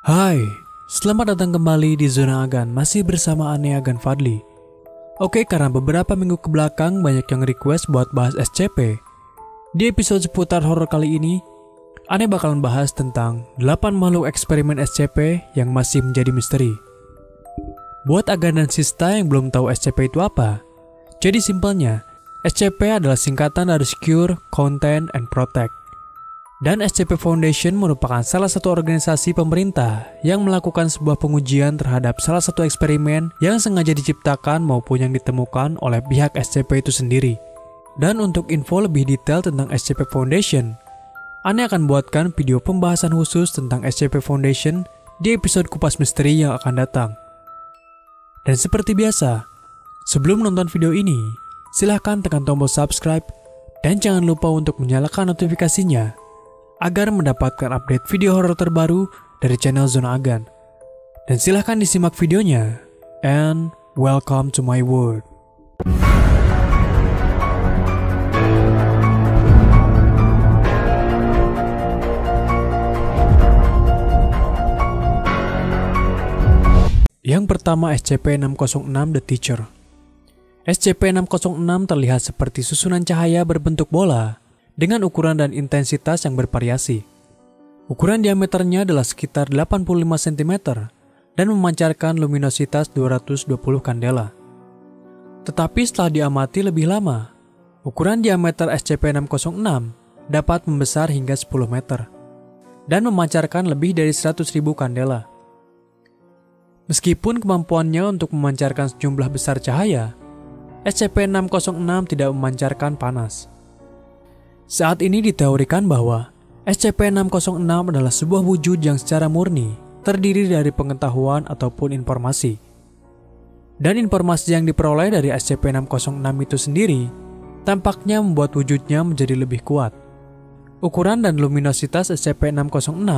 Hai, selamat datang kembali di Zona Agan, masih bersama Ane Agan Fadli. Oke, karena beberapa minggu kebelakang banyak yang request buat bahas SCP. Di episode seputar horor kali ini, Ane bakalan bahas tentang 8 makhluk eksperimen SCP yang masih menjadi misteri. Buat Agan dan Sista yang belum tahu SCP itu apa, jadi simpelnya, SCP adalah singkatan dari Secure, Contain, and Protect. Dan SCP Foundation merupakan salah satu organisasi pemerintah yang melakukan sebuah pengujian terhadap salah satu eksperimen yang sengaja diciptakan maupun yang ditemukan oleh pihak SCP itu sendiri. Dan untuk info lebih detail tentang SCP Foundation, Ane akan buatkan video pembahasan khusus tentang SCP Foundation di episode Kupas Misteri yang akan datang. Dan seperti biasa, sebelum nonton video ini, silahkan tekan tombol subscribe dan jangan lupa untuk menyalakan notifikasinya agar mendapatkan update video horor terbaru dari channel Zona Agan. Dan silahkan disimak videonya. And welcome to my world. Yang pertama, SCP-606 The Teacher. SCP-606 terlihat seperti susunan cahaya berbentuk bola dengan ukuran dan intensitas yang bervariasi. Ukuran diameternya adalah sekitar 85 cm dan memancarkan luminositas 220 kandela. Tetapi setelah diamati lebih lama, ukuran diameter SCP-606 dapat membesar hingga 10 meter dan memancarkan lebih dari 100.000 kandela. Meskipun kemampuannya untuk memancarkan sejumlah besar cahaya, SCP-606 tidak memancarkan panas. Saat ini diteorikan bahwa SCP-606 adalah sebuah wujud yang secara murni terdiri dari pengetahuan ataupun informasi. Dan informasi yang diperoleh dari SCP-606 itu sendiri tampaknya membuat wujudnya menjadi lebih kuat. Ukuran dan luminositas SCP-606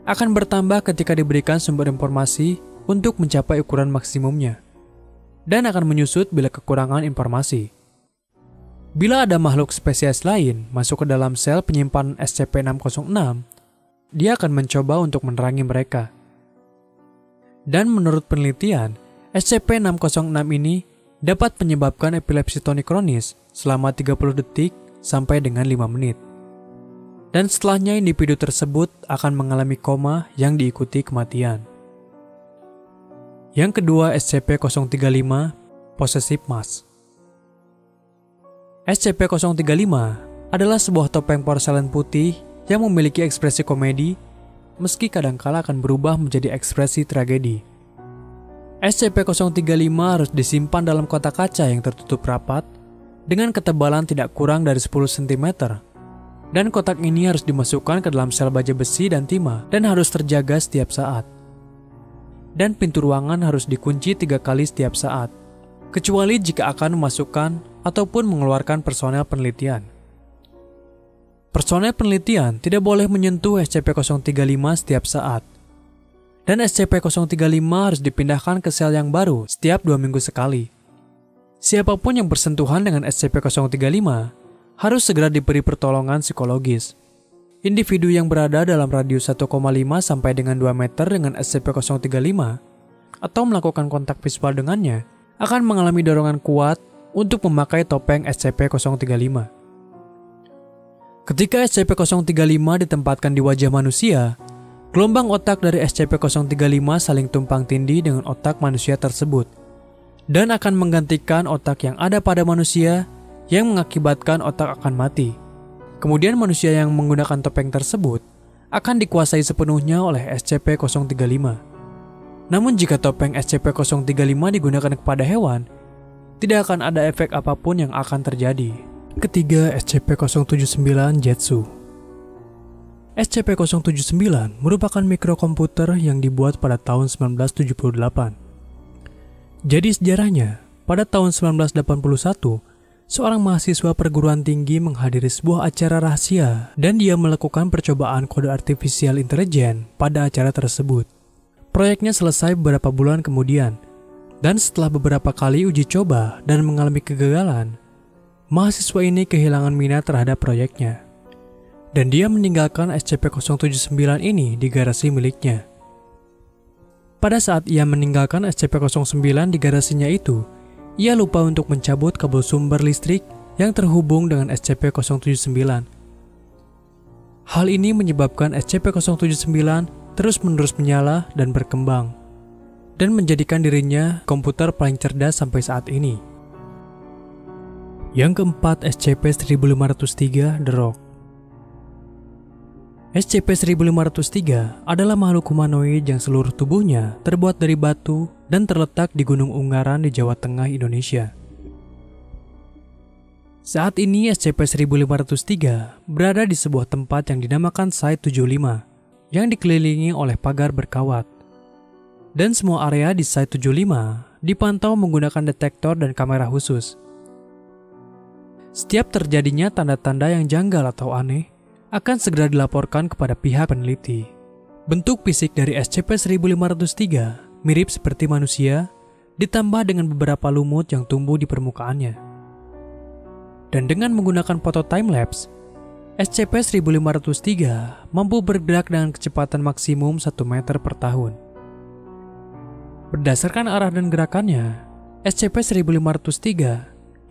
akan bertambah ketika diberikan sumber informasi untuk mencapai ukuran maksimumnya, dan akan menyusut bila kekurangan informasi. Bila ada makhluk spesies lain masuk ke dalam sel penyimpanan SCP-606, dia akan mencoba untuk menerangi mereka. Dan menurut penelitian, SCP-606 ini dapat menyebabkan epilepsi tonik kronis selama 30 detik sampai dengan 5 menit. Dan setelahnya individu tersebut akan mengalami koma yang diikuti kematian. Yang kedua, SCP-035 Possessive Mask. SCP-035 adalah sebuah topeng porselen putih yang memiliki ekspresi komedi, meski kadangkala akan berubah menjadi ekspresi tragedi. SCP-035 harus disimpan dalam kotak kaca yang tertutup rapat dengan ketebalan tidak kurang dari 10 cm, dan kotak ini harus dimasukkan ke dalam sel baja besi dan timah dan harus terjaga setiap saat. Dan pintu ruangan harus dikunci 3 kali setiap saat, kecuali jika akan memasukkan ataupun mengeluarkan personel penelitian. Personel penelitian tidak boleh menyentuh SCP-035 setiap saat, dan SCP-035 harus dipindahkan ke sel yang baru setiap 2 minggu sekali. Siapapun yang bersentuhan dengan SCP-035 harus segera diberi pertolongan psikologis. Individu yang berada dalam radius 1,5 sampai dengan 2 meter dengan SCP-035 atau melakukan kontak visual dengannya akan mengalami dorongan kuat untuk memakai topeng SCP-035. Ketika SCP-035 ditempatkan di wajah manusia, gelombang otak dari SCP-035 saling tumpang tindih dengan otak manusia tersebut dan akan menggantikan otak yang ada pada manusia yang mengakibatkan otak akan mati. Kemudian manusia yang menggunakan topeng tersebut akan dikuasai sepenuhnya oleh SCP-035. Namun jika topeng SCP-035 digunakan kepada hewan, tidak akan ada efek apapun yang akan terjadi. Ketiga, SCP-079 Jetsu. SCP-079 merupakan mikrokomputer yang dibuat pada tahun 1978. Jadi sejarahnya, pada tahun 1981, seorang mahasiswa perguruan tinggi menghadiri sebuah acara rahasia dan dia melakukan percobaan kode artifisial intelijen pada acara tersebut. Proyeknya selesai beberapa bulan kemudian, dan setelah beberapa kali uji coba dan mengalami kegagalan, mahasiswa ini kehilangan minat terhadap proyeknya. dan dia meninggalkan SCP-079 ini di garasi miliknya. Pada saat ia meninggalkan SCP-09 di garasinya itu, ia lupa untuk mencabut kabel sumber listrik yang terhubung dengan SCP-079. Hal ini menyebabkan SCP-079 terus-menerus menyala dan berkembang, dan menjadikan dirinya komputer paling cerdas sampai saat ini. Yang keempat, SCP-1503 The Rock. SCP-1503 adalah makhluk humanoid yang seluruh tubuhnya terbuat dari batu dan terletak di Gunung Ungaran di Jawa Tengah, Indonesia. Saat ini SCP-1503 berada di sebuah tempat yang dinamakan Site 75 yang dikelilingi oleh pagar berkawat. Dan semua area di Site 75 dipantau menggunakan detektor dan kamera khusus. Setiap terjadinya tanda-tanda yang janggal atau aneh akan segera dilaporkan kepada pihak peneliti. Bentuk fisik dari SCP-1503 mirip seperti manusia, ditambah dengan beberapa lumut yang tumbuh di permukaannya. Dan dengan menggunakan foto time-lapse, SCP-1503 mampu bergerak dengan kecepatan maksimum 1 meter per tahun. Berdasarkan arah dan gerakannya, SCP-1503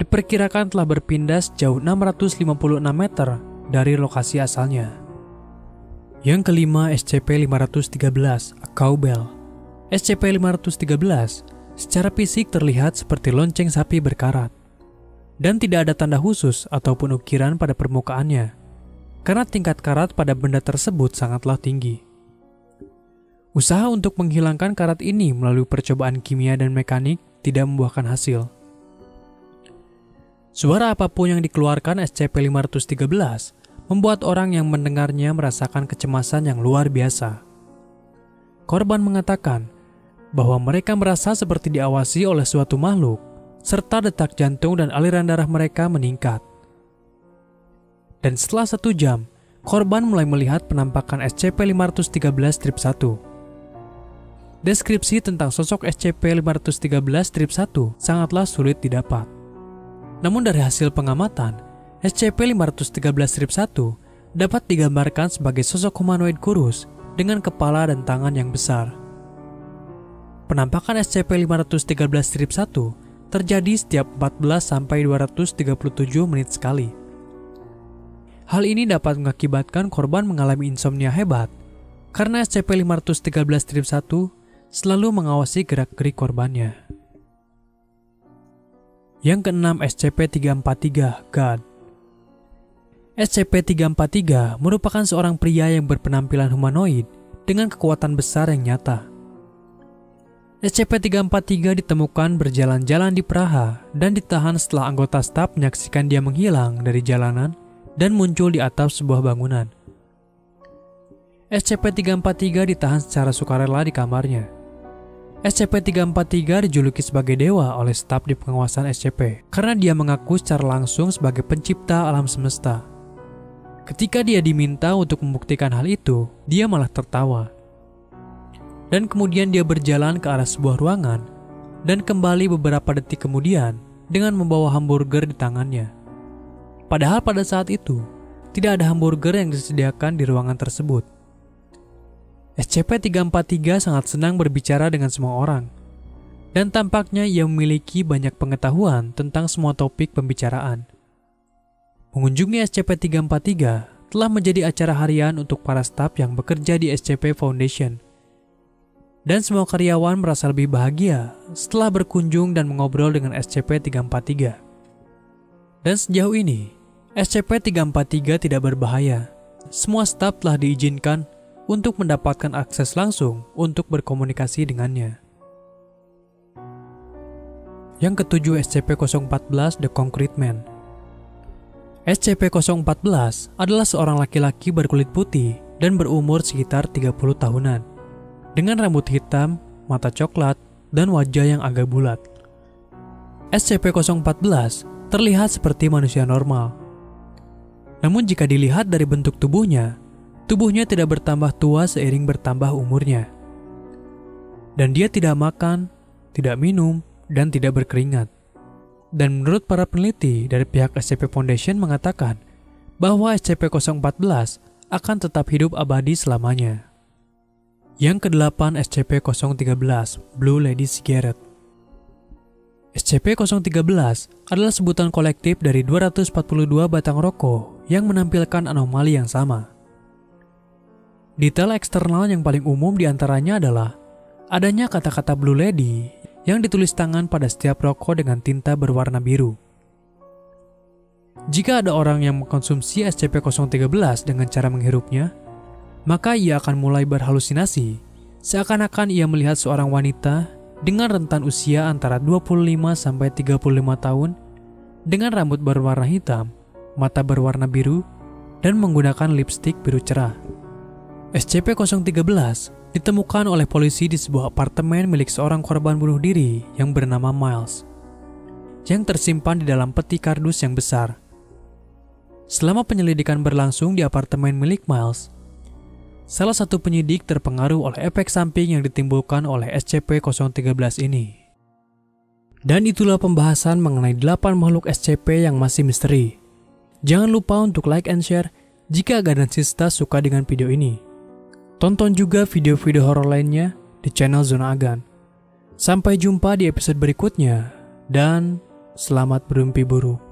diperkirakan telah berpindah sejauh 656 meter dari lokasi asalnya. Yang kelima, SCP-513 A Cowbell. SCP-513 secara fisik terlihat seperti lonceng sapi berkarat, dan tidak ada tanda khusus ataupun ukiran pada permukaannya, karena tingkat karat pada benda tersebut sangatlah tinggi. Usaha untuk menghilangkan karat ini melalui percobaan kimia dan mekanik tidak membuahkan hasil. Suara apapun yang dikeluarkan SCP-513 membuat orang yang mendengarnya merasakan kecemasan yang luar biasa. Korban mengatakan bahwa mereka merasa seperti diawasi oleh suatu makhluk, serta detak jantung dan aliran darah mereka meningkat. Dan setelah 1 jam, korban mulai melihat penampakan SCP-513-1. Deskripsi tentang sosok SCP-513-1 sangatlah sulit didapat. Namun dari hasil pengamatan, SCP-513-1 dapat digambarkan sebagai sosok humanoid kurus dengan kepala dan tangan yang besar. Penampakan SCP-513-1 terjadi setiap 14-237 menit sekali. Hal ini dapat mengakibatkan korban mengalami insomnia hebat karena SCP-513-1 selalu mengawasi gerak-gerik korbannya. Yang keenam, SCP-343 God. SCP-343 merupakan seorang pria yang berpenampilan humanoid dengan kekuatan besar yang nyata. SCP-343 ditemukan berjalan-jalan di Praha dan ditahan setelah anggota staf menyaksikan dia menghilang dari jalanan dan muncul di atap sebuah bangunan. SCP-343 ditahan secara sukarela di kamarnya. SCP-343 dijuluki sebagai dewa oleh staf di pengawasan SCP karena dia mengaku secara langsung sebagai pencipta alam semesta. Ketika dia diminta untuk membuktikan hal itu, dia malah tertawa. Dan kemudian dia berjalan ke arah sebuah ruangan dan kembali beberapa detik kemudian dengan membawa hamburger di tangannya. Padahal pada saat itu, tidak ada hamburger yang disediakan di ruangan tersebut. SCP-343 sangat senang berbicara dengan semua orang, dan tampaknya ia memiliki banyak pengetahuan tentang semua topik pembicaraan. Mengunjungi SCP-343 telah menjadi acara harian untuk para staf yang bekerja di SCP Foundation. Dan semua karyawan merasa lebih bahagia setelah berkunjung dan mengobrol dengan SCP-343. Dan sejauh ini, SCP-343 tidak berbahaya. Semua staf telah diizinkan untuk mendapatkan akses langsung untuk berkomunikasi dengannya. Yang ketujuh, SCP-014 The Concrete Man. SCP-014 adalah seorang laki-laki berkulit putih dan berumur sekitar 30 tahunan, dengan rambut hitam, mata coklat, dan wajah yang agak bulat. SCP-014 terlihat seperti manusia normal. Namun jika dilihat dari bentuk tubuhnya tidak bertambah tua seiring bertambah umurnya. Dan dia tidak makan, tidak minum, dan tidak berkeringat. Dan menurut para peneliti dari pihak SCP Foundation mengatakan bahwa SCP-014 akan tetap hidup abadi selamanya. Yang ke-8 SCP-013, Blue Lady Cigarette. SCP-013 adalah sebutan kolektif dari 242 batang rokok yang menampilkan anomali yang sama. Detail eksternal yang paling umum diantaranya adalah adanya kata-kata Blue Lady yang ditulis tangan pada setiap rokok dengan tinta berwarna biru. Jika ada orang yang mengkonsumsi SCP-013 dengan cara menghirupnya, maka ia akan mulai berhalusinasi, seakan-akan ia melihat seorang wanita dengan rentan usia antara 25-35 tahun, dengan rambut berwarna hitam, mata berwarna biru, dan menggunakan lipstik biru cerah. SCP-013 ditemukan oleh polisi di sebuah apartemen milik seorang korban bunuh diri yang bernama Miles, yang tersimpan di dalam peti kardus yang besar. Selama penyelidikan berlangsung di apartemen milik Miles, salah satu penyidik terpengaruh oleh efek samping yang ditimbulkan oleh SCP-013 ini. Dan itulah pembahasan mengenai 8 makhluk SCP yang masih misteri. Jangan lupa untuk like and share jika Agan dan Sista suka dengan video ini. Tonton juga video-video horor lainnya di channel Zona Agan. Sampai jumpa di episode berikutnya, dan selamat bermimpi buruk.